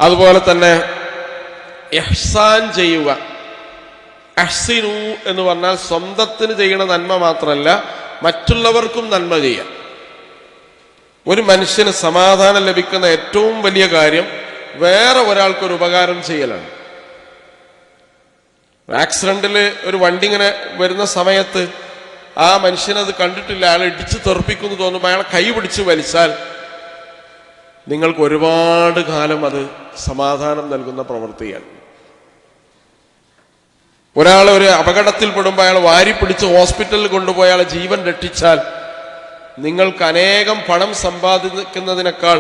അതുപോലെ തന്നെ ഇഹ്സാൻ ചെയ്യുക. അഹ്സിനു എന്ന് പറഞ്ഞാൽ സ്വന്തത്തിന് ചെയ്യണ നന്മ മാത്രമല്ല, മറ്റുള്ളവർക്കും നന്മ ചെയ്യാം. ഒരു മനുഷ്യന് സമാധാനം ലഭിക്കുന്ന ഏറ്റവും വലിയ കാര്യം വേറെ ഒരാൾക്കൊരു ഉപകാരം ചെയ്യലാണ്. ആക്സിഡന്റിൽ ഒരു വണ്ടി ഇങ്ങനെ വരുന്ന സമയത്ത് ആ മനുഷ്യനത് കണ്ടിട്ടില്ല, അയാളെ ഇടിച്ചു തെറിപ്പിക്കുന്നു തോന്നുമ്പോൾ അയാളെ കൈ പിടിച്ച് വലിച്ചാൽ നിങ്ങൾക്ക് ഒരുപാട് കാലം അത് സമാധാനം നൽകുന്ന പ്രവൃത്തിയാണ്. ഒരാൾ ഒരു അപകടത്തിൽപ്പെടുമ്പോൾ അയാൾ വാരിപ്പിടിച്ച് ഹോസ്പിറ്റലിൽ കൊണ്ടുപോയി അയാളെ ജീവൻ രക്ഷിച്ചാൽ നിങ്ങൾക്ക് അനേകം പണം സമ്പാദിക്കുന്നതിനേക്കാൾ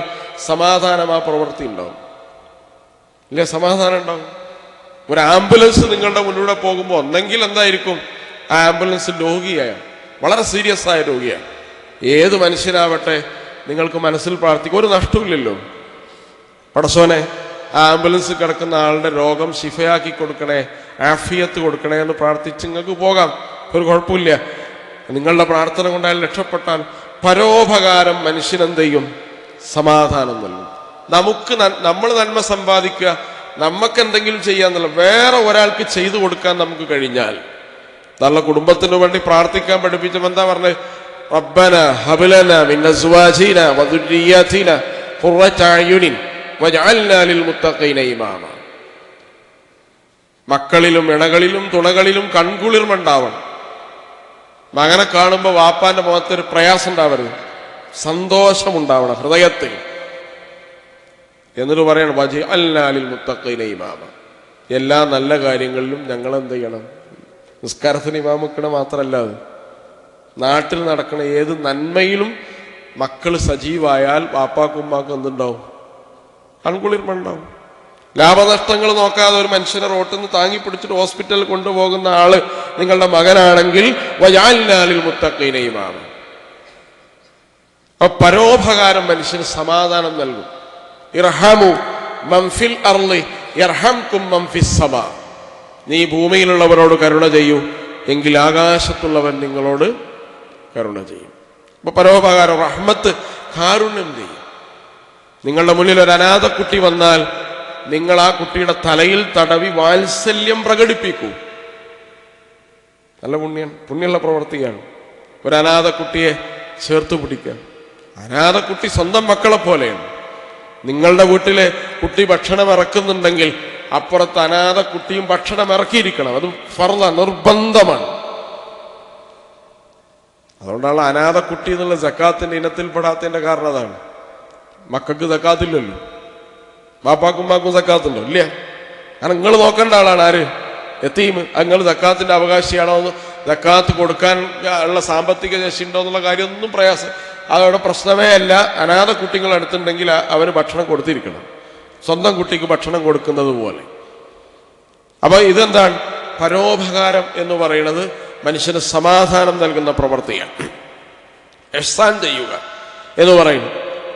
സമാധാനം ആ പ്രവൃത്തി ഉണ്ടാവും. ഇല്ലേ? സമാധാനം ഉണ്ടാവും. ഒരു ആംബുലൻസ് നിങ്ങളുടെ മുന്നിലൂടെ പോകുമ്പോൾ ഒന്നെങ്കിൽ എന്തായിരിക്കും, ആ ആംബുലൻസ് രോഗിയായ, വളരെ സീരിയസ് ആയ രോഗിയാണ്. ഏത് മനുഷ്യനാവട്ടെ നിങ്ങൾക്ക് മനസ്സിൽ പ്രാർത്ഥിക്കും, ഒരു നഷ്ടമില്ലല്ലോ. പടച്ചോനെ, ആ ആംബുലൻസ് കിടക്കുന്ന ആളുടെ രോഗം ശിഫയാക്കി കൊടുക്കണേ, ആഫിയത്ത് കൊടുക്കണേ എന്ന് പ്രാർത്ഥിച്ച് നിങ്ങൾക്ക് പോകാം, ഒരു കുഴപ്പമില്ല. നിങ്ങളുടെ പ്രാർത്ഥന കൊണ്ട് അയാൾ രക്ഷപ്പെട്ടാൽ പരോപകാരം മനുഷ്യനെന്ത് ചെയ്യും? സമാധാനം നൽകും. നമ്മൾ നന്മ സമ്പാദിക്കുക, നമുക്ക് എന്തെങ്കിലും ചെയ്യാന്നുള്ള, വേറെ ഒരാൾക്ക് ചെയ്തു കൊടുക്കാൻ നമുക്ക് കഴിഞ്ഞാൽ, നല്ല കുടുംബത്തിന് വേണ്ടി പ്രാർത്ഥിക്കാൻ പഠിപ്പിച്ചപ്പോൾ എന്താ പറഞ്ഞത്? റബ്ബന ഹബ് ലനാ മിൻ അസ്വാജിന വദുരിയാതിന ഖുറത അയുനിൻ വജഅൽനാ ലിൽ മുത്തഖീന ഇമാമ. മക്കളിലും ഇണകളിലും തുണകളിലും കൺകുളിർമണ്ടാവണം. മകനെ കാണുമ്പോൾ വാപ്പാന്റെ മുഖത്തൊരു പ്രയാസം ഉണ്ടാവരുത്, സന്തോഷമുണ്ടാവണം ഹൃദയത്തിൽ. എന്നിട്ട് പറയണം വജഅൽനാ ലിൽ മുത്തഖീന ഇമാമ. എല്ലാ നല്ല കാര്യങ്ങളിലും ഞങ്ങൾ എന്ത് ചെയ്യണം? നിസ്കാരത്തിന് ഇമാം വെക്കണ മാത്രമല്ല, അത് നാട്ടിൽ നടക്കണ ഏത് നന്മയിലും മക്കൾ സജീവായാൽ വാപ്പാക്കും ഉമ്മാക്കും എന്തുണ്ടാവും? കൺകുളിർമണ്ടാവും. ലാഭനഷ്ടങ്ങൾ നോക്കാതെ ഒരു മനുഷ്യനെ റോട്ടിൽ നിന്ന് താങ്ങി പിടിച്ചിട്ട് ഹോസ്പിറ്റലിൽ കൊണ്ടുപോകുന്ന ആള് നിങ്ങളുടെ മകനാണെങ്കിൽ വജഅൽനാ ലിൽ മുത്തഖീന ഇമാമ. അപ്പൊ പരോപകാരം മനുഷ്യന് സമാധാനം നൽകും. ഇർഹമു മൻ ഫിൽ അർളി യർഹംകും മൻ ഫിസ് സമാ. നീ ഭൂമിയിലുള്ളവരോട് കരുണ ചെയ്യൂ, എങ്കിൽ ആകാശത്തുള്ളവൻ നിങ്ങളോട് കരുണ ചെയ്യും. അപ്പൊ പരോപകാരം, റഹ്മത്ത്, കാരുണ്യം ചെയ്യും. നിങ്ങളുടെ മുന്നിൽ ഒരു അനാഥ കുട്ടി വന്നാൽ നിങ്ങൾ ആ കുട്ടിയുടെ തലയിൽ തടവി വാത്സല്യം പ്രകടിപ്പിക്കൂ. നല്ല പുണ്യമുള്ള പ്രവൃത്തിയാണ് ഒരു അനാഥ കുട്ടിയെ ചേർത്ത് പിടിക്കുക. അനാഥ കുട്ടി സ്വന്തം മക്കളെ പോലെയാണ്. നിങ്ങളുടെ വീട്ടിലെ കുട്ടി ഭക്ഷണം ഇറക്കുന്നുണ്ടെങ്കിൽ അപ്പുറത്ത് അനാഥ കുട്ടിയും ഭക്ഷണം ഇറക്കിയിരിക്കണം. അത് ഫർള, നിർബന്ധമാണ്. അതുകൊണ്ടാണ് അനാഥ കുട്ടി എന്നുള്ള സക്കാത്തിന്റെ ഇനത്തിൽപ്പെടാത്തതിന്റെ കാരണം അതാണ്. മക്കൾക്ക് സക്കാത്തില്ലല്ലോ, ബാപ്പാക്കും ഉമ്മാക്കും സക്കാത്തുണ്ടോ? ഇല്ല. കാരണം നിങ്ങൾ നോക്കേണ്ട ആളാണ് ആര്? യതീം. നിങ്ങൾ സക്കാത്തിന്റെ അവകാശിയാണോ എന്ന്, സക്കാത്ത് കൊടുക്കാൻ ഉള്ള സാമ്പത്തിക ശേഷി ഉണ്ടോ എന്നുള്ള കാര്യമൊന്നും പ്രയാസം, അതവിടെ പ്രശ്നമേ അല്ല. അനാഥ കുട്ടികൾ അടുത്തുണ്ടെങ്കിൽ അവന് ഭക്ഷണം കൊടുത്തിരിക്കണം, സ്വന്തം കുട്ടിക്ക് ഭക്ഷണം കൊടുക്കുന്നത് പോലെ. അപ്പൊ ഇതെന്താണ്? പരോപകാരം എന്ന് പറയുന്നത് മനുഷ്യന് സമാധാനം നൽകുന്ന പ്രവൃത്തിയാണ്. ഇഹ്സാൻ ചെയ്യുക എന്ന് പറയുന്നു.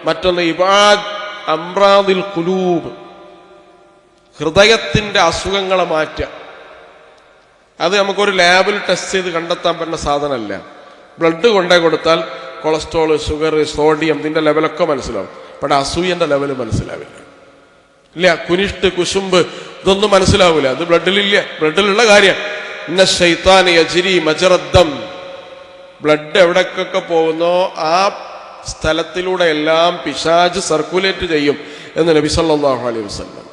മറ്റൊന്ന് ഇബാദ് അംറാദിൽ ഖുലൂബ്, ഹൃദയത്തിന്റെ അസുഖങ്ങളെ മാറ്റുക. അത് നമുക്കൊരു ലാബിൽ ടെസ്റ്റ് ചെയ്ത് കണ്ടെത്താൻ പറ്റുന്ന സാധനമല്ല. ബ്ലഡ് കൊണ്ടേ കൊടുത്താൽ കൊളസ്ട്രോൾ, ഷുഗർ, സോഡിയം, ഇതിന്റെ ലെവലൊക്കെ മനസ്സിലാവും. പക്ഷെ അസൂയന്റെ ലെവൽ മനസ്സിലാവില്ല. ഇല്ല, കുനിഷ്ട്, കുശുമ്പ്, ഇതൊന്നും മനസ്സിലാവില്ല. അത് ബ്ലഡിലില്ല, ബ്ലഡിലുള്ള കാര്യം. ഇന്ന ശൈത്താൻ യജ്രി മജറദ്ദം. ബ്ലഡ് എവിടേക്കൊക്കെ പോകുന്നോ ആ സ്ഥലത്തിലൂടെ എല്ലാം പിശാച് സർക്കുലേറ്റ് ചെയ്യും എന്ന് നബി സല്ലല്ലാഹു അലൈഹി വസല്ലം.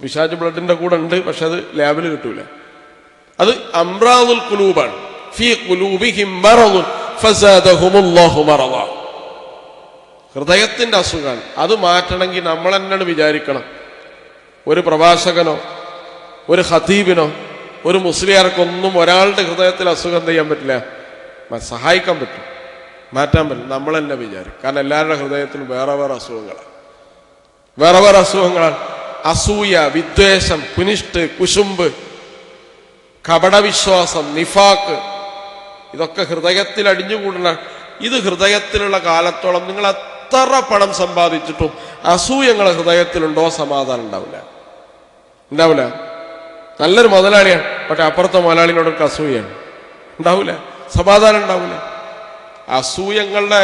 പിശാച് ബ്ലഡിന്റെ കൂടെ ഉണ്ട്, പക്ഷെ അത് ലാബിൽ കിട്ടൂല. അത് അംറാദുൽ ഖുലൂബാണ്. ഫീ ഖുലൂബിഹിം മറദുൻ ഫസാദഹുമുല്ലാഹു മറദ. ഹൃദയത്തിന്റെ അസുഖമാണ്. അത് മാറ്റണമെങ്കിൽ നമ്മൾ തന്നെയാണ് വിചാരിക്കണം. ഒരു പ്രഭാഷകനോ ഒരു ഖതീബിനോ ഒരു മുസ്ലിയാർക്കൊന്നും ഒരാളുടെ ഹൃദയത്തിൽ അസുഖം ചെയ്യാൻ പറ്റില്ല. സഹായിക്കാൻ പറ്റും, മാറ്റാൻ പറ്റും. നമ്മൾ തന്നെ വിചാരിക്കും. കാരണം എല്ലാവരുടെ ഹൃദയത്തിലും വേറെ വേറെ അസുഖങ്ങളാണ്, വേറെ വേറെ അസുഖങ്ങളാണ്. അസൂയ, വിദ്വേഷം, കുനിഷ്ട്, കുശുമ്പ്, കപടവിശ്വാസം, നിഫാക്ക്, ഇതൊക്കെ ഹൃദയത്തിൽ അടിഞ്ഞുകൂടുന്ന. ഇത് ഹൃദയത്തിലുള്ള കാലത്തോളം നിങ്ങൾ എത്ര പണം സമ്പാദിച്ചിട്ടും അസൂയ നിങ്ങളെ ഹൃദയത്തിലുണ്ടോ, സമാധാനം ഉണ്ടാവില്ല. ഉണ്ടാവില്ല. നല്ലൊരു മുതലാളിയാണ്, പക്ഷെ അപ്പുറത്തെ മുതലാളിനോടൊക്കെ അസൂയാണ്, ഉണ്ടാവില്ല, സമാധാനം ഉണ്ടാവില്ല. അസൂയങ്ങളുടെ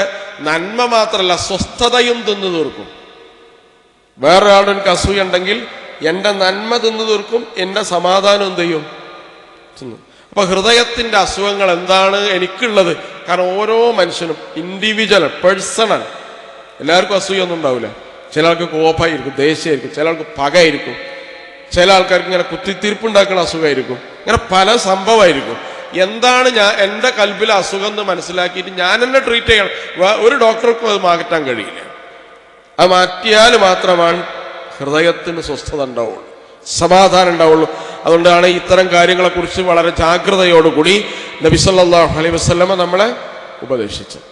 നന്മ മാത്രമല്ല, സ്വസ്ഥതയും തിന്നു തീർക്കും. വേറൊരാളുടെ എനിക്ക് അസൂയ ഉണ്ടെങ്കിൽ എൻ്റെ നന്മ തിന്നു തീർക്കും, എൻ്റെ സമാധാനം എന്ത് ചെയ്യും? അപ്പൊ ഹൃദയത്തിന്റെ അസുഖങ്ങൾ എന്താണ് എനിക്കുള്ളത്? കാരണം ഓരോ മനുഷ്യനും ഇൻഡിവിജ്വൽ പേഴ്സണൽ, എല്ലാവർക്കും അസൂയൊന്നും ഉണ്ടാവില്ല. ചില ആൾക്ക് കോപായിരിക്കും, ദേഷ്യമായിരിക്കും, ചില ആൾക്ക് പകയായിരിക്കും, ചില ആൾക്കാർക്ക് ഇങ്ങനെ കുത്തിത്തീർപ്പുണ്ടാക്കുന്ന അസുഖമായിരിക്കും. ഇങ്ങനെ പല സംഭവമായിരിക്കും. എന്താണ് എൻ്റെ കൽബിലെ അസുഖം എന്ന് മനസ്സിലാക്കിയിട്ട് ഞാൻ എന്നെ ട്രീറ്റ് ചെയ്യണം. ഒരു ഡോക്ടർക്കും അത് മാറ്റാൻ കഴിയില്ല. അത് മാറ്റിയാൽ മാത്രമാണ് ഹൃദയത്തിന് സ്വസ്ഥത ഉണ്ടാവുള്ളൂ, സമാധാനം ഉണ്ടാവുള്ളൂ. അതുകൊണ്ടാണ് ഇത്തരം കാര്യങ്ങളെക്കുറിച്ച് വളരെ ജാഗ്രതയോടുകൂടി നബി സല്ലല്ലാഹു അലൈഹി വസല്ലമ നമ്മളെ ഉപദേശിച്ചത്.